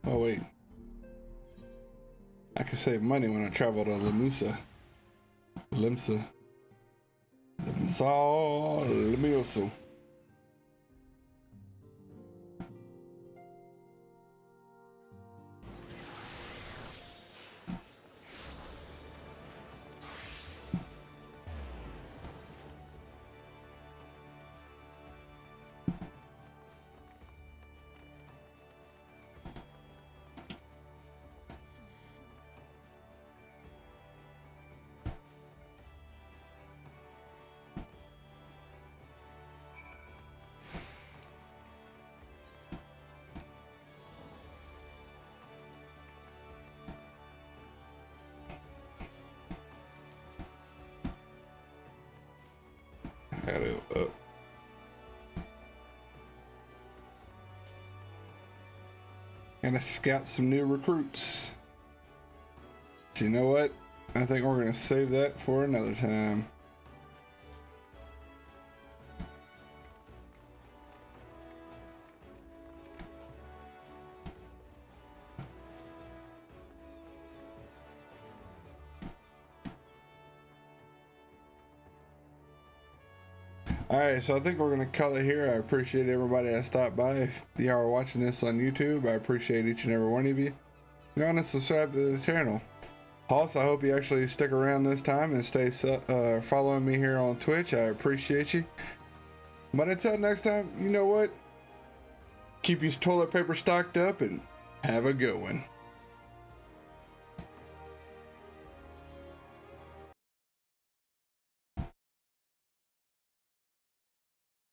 Oh wait, I can save money when I travel to Limsa. Got it up. And to scout some new recruits. But you know what? I think we're gonna save that for another time. Alright, so I think we're going to call it here. I appreciate everybody that stopped by. If y'all are watching this on YouTube, I appreciate each and every one of you. Go on and subscribe to the channel. Hoss, I hope you actually stick around this time and stay following me here on Twitch. I appreciate you. But until next time, you know what? Keep your toilet paper stocked up and have a good one.